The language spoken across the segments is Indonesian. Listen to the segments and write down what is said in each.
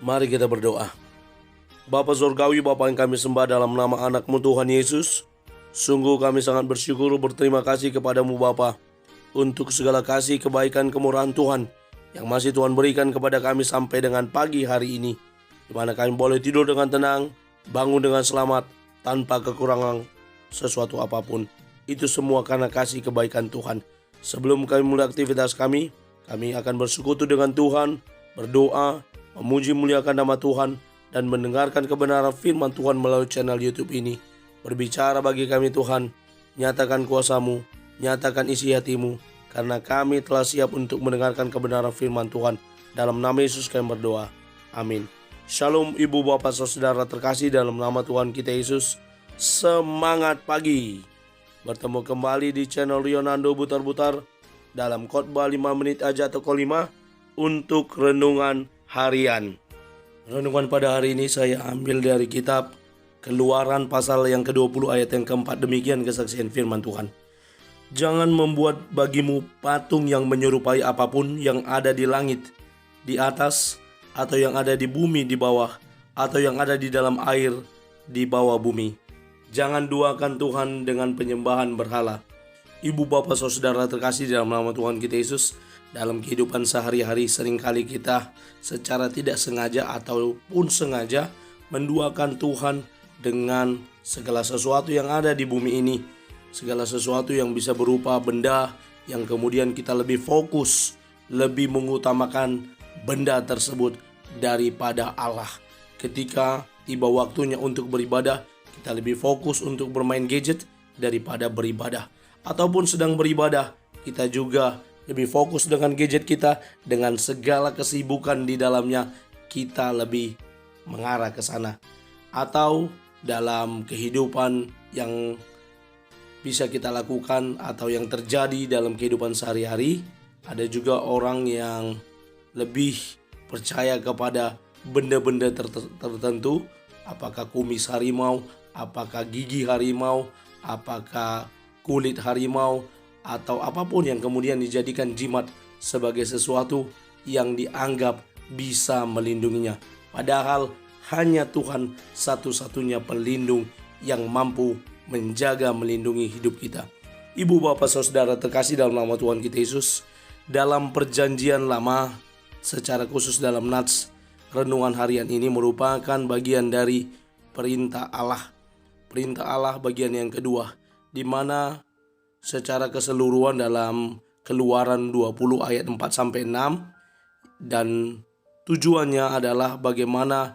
Mari kita berdoa. Bapa Surgawi, Bapa yang kami sembah dalam nama anak-Mu Tuhan Yesus, sungguh kami sangat bersyukur berterima kasih kepadamu Bapa untuk segala kasih, kebaikan, kemurahan Tuhan yang masih Tuhan berikan kepada kami sampai dengan pagi hari ini, di mana kami boleh tidur dengan tenang, bangun dengan selamat, tanpa kekurangan sesuatu apapun. Itu semua karena kasih kebaikan Tuhan. Sebelum kami mulai aktivitas kami akan bersekutu dengan Tuhan, berdoa, memuji muliakan nama Tuhan, dan mendengarkan kebenaran firman Tuhan melalui channel YouTube ini. Berbicara bagi kami Tuhan, nyatakan kuasa-Mu, nyatakan isi hati-Mu, karena kami telah siap untuk mendengarkan kebenaran firman Tuhan. Dalam nama Yesus kami berdoa. Amin. Shalom ibu bapak saudara terkasih dalam nama Tuhan kita Yesus. Semangat pagi. Bertemu kembali di channel Rionando Butar-Butar dalam khotbah 5 menit aja atau 5 untuk renungan harian. Renungan pada hari ini saya ambil dari kitab Keluaran pasal yang ke-20 ayat yang keempat. Demikian kesaksian firman Tuhan. Jangan membuat bagimu patung yang menyerupai apapun yang ada di langit, di atas, atau yang ada di bumi di bawah, atau yang ada di dalam air di bawah bumi. Jangan duakan Tuhan dengan penyembahan berhala. Ibu bapak saudara terkasih dalam nama Tuhan kita Yesus, dalam kehidupan sehari-hari seringkali kita secara tidak sengaja ataupun sengaja menduakan Tuhan dengan segala sesuatu yang ada di bumi ini. Segala sesuatu yang bisa berupa benda yang kemudian kita lebih fokus, lebih mengutamakan benda tersebut daripada Allah. Ketika tiba waktunya untuk beribadah, kita lebih fokus untuk bermain gadget daripada beribadah. Ataupun sedang beribadah, kita juga lebih fokus dengan gadget kita, dengan segala kesibukan di dalamnya, kita lebih mengarah ke sana. Atau dalam kehidupan yang bisa kita lakukan atau yang terjadi dalam kehidupan sehari-hari, ada juga orang yang lebih percaya kepada benda-benda tertentu, apakah kumis harimau, apakah gigi harimau, apakah kulit harimau, atau apapun yang kemudian dijadikan jimat sebagai sesuatu yang dianggap bisa melindunginya. Padahal hanya Tuhan satu-satunya pelindung yang mampu menjaga, melindungi hidup kita. Ibu bapak saudara terkasih dalam nama Tuhan kita Yesus, dalam perjanjian lama, secara khusus dalam Nats, renungan harian ini merupakan bagian dari perintah Allah. Perintah Allah bagian yang kedua, di mana secara keseluruhan dalam Keluaran 20 ayat 4-6, dan tujuannya adalah bagaimana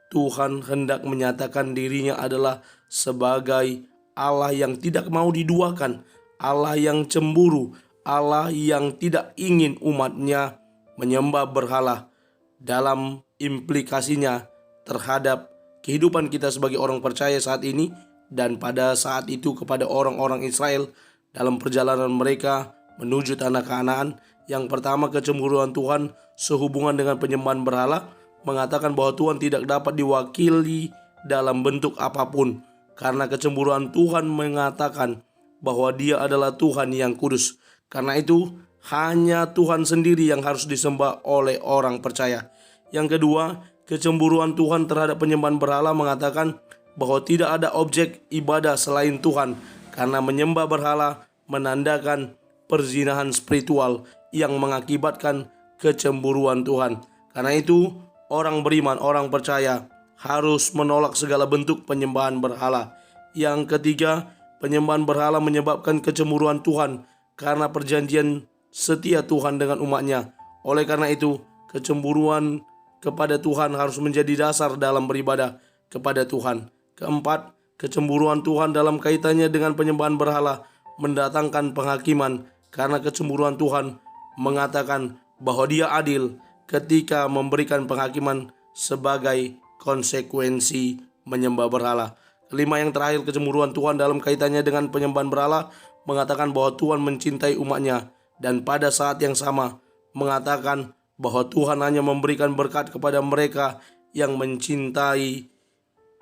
Tuhan hendak menyatakan dirinya adalah sebagai Allah yang tidak mau diduakan, Allah yang cemburu, Allah yang tidak ingin umatnya menyembah berhala. Dalam implikasinya terhadap kehidupan kita sebagai orang percaya saat ini, dan pada saat itu kepada orang-orang Israel dalam perjalanan mereka menuju tanah Kanaan. Yang pertama, kecemburuan Tuhan sehubungan dengan penyembahan berhala, mengatakan bahwa Tuhan tidak dapat diwakili dalam bentuk apapun, karena kecemburuan Tuhan mengatakan bahwa Dia adalah Tuhan yang kudus. Karena itu hanya Tuhan sendiri yang harus disembah oleh orang percaya. Yang kedua, kecemburuan Tuhan terhadap penyembahan berhala mengatakan bahwa tidak ada objek ibadah selain Tuhan, karena menyembah berhala menandakan perzinahan spiritual yang mengakibatkan kecemburuan Tuhan. Karena itu orang beriman, orang percaya harus menolak segala bentuk penyembahan berhala. Yang ketiga, penyembahan berhala menyebabkan kecemburuan Tuhan karena perjanjian setia Tuhan dengan umatnya. Oleh karena itu, kecemburuan kepada Tuhan harus menjadi dasar dalam beribadah kepada Tuhan. Keempat, kecemburuan Tuhan dalam kaitannya dengan penyembahan berhala mendatangkan penghakiman, karena kecemburuan Tuhan mengatakan bahwa Dia adil ketika memberikan penghakiman sebagai konsekuensi menyembah berhala. Kelima, yang terakhir, kecemburuan Tuhan dalam kaitannya dengan penyembahan berhala mengatakan bahwa Tuhan mencintai umatnya, dan pada saat yang sama mengatakan bahwa Tuhan hanya memberikan berkat kepada mereka yang mencintai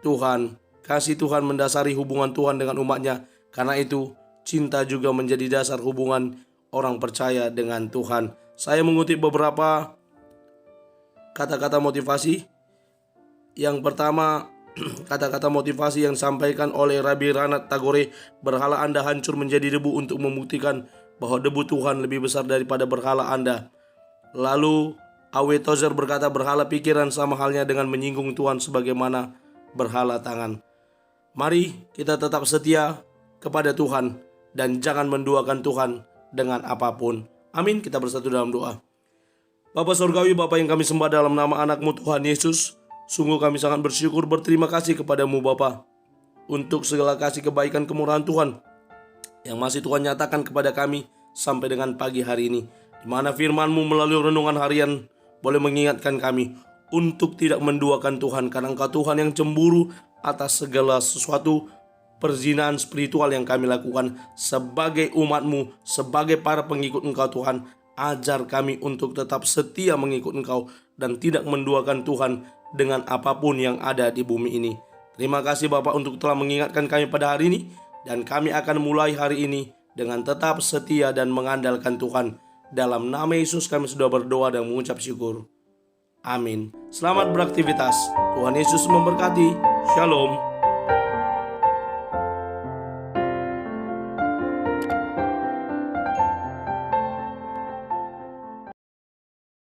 Tuhan. Kasih Tuhan mendasari hubungan Tuhan dengan umatnya. Karena itu, cinta juga menjadi dasar hubungan orang percaya dengan Tuhan. Saya mengutip beberapa kata-kata motivasi Yang pertama, kata-kata motivasi yang disampaikan oleh Rabbi Ranat Tagore, berhala Anda hancur menjadi debu untuk membuktikan bahwa debu Tuhan lebih besar daripada berhala Anda. Lalu Awe Tozer berkata, berhala pikiran sama halnya dengan menyinggung Tuhan sebagaimana berhala tangan. Mari kita tetap setia kepada Tuhan dan jangan menduakan Tuhan dengan apapun. Amin. Kita bersatu dalam doa. Bapa Surgawi, Bapa yang kami sembah dalam nama anak-Mu Tuhan Yesus, sungguh kami sangat bersyukur berterima kasih kepadamu Bapa untuk segala kasih kebaikan kemurahan Tuhan yang masih Tuhan nyatakan kepada kami sampai dengan pagi hari ini, di mana firman-Mu melalui renungan harian boleh mengingatkan kami untuk tidak menduakan Tuhan, karena Engkau Tuhan yang cemburu atas segala sesuatu perzinahan spiritual yang kami lakukan sebagai umat-Mu, sebagai para pengikut Engkau Tuhan. Ajar kami untuk tetap setia mengikut Engkau dan tidak menduakan Tuhan dengan apapun yang ada di bumi ini. Terima kasih Bapak untuk telah mengingatkan kami pada hari ini, dan kami akan mulai hari ini dengan tetap setia dan mengandalkan Tuhan. Dalam nama Yesus kami sudah berdoa dan mengucap syukur. Amin. Selamat beraktivitas. Tuhan Yesus memberkati. Shalom.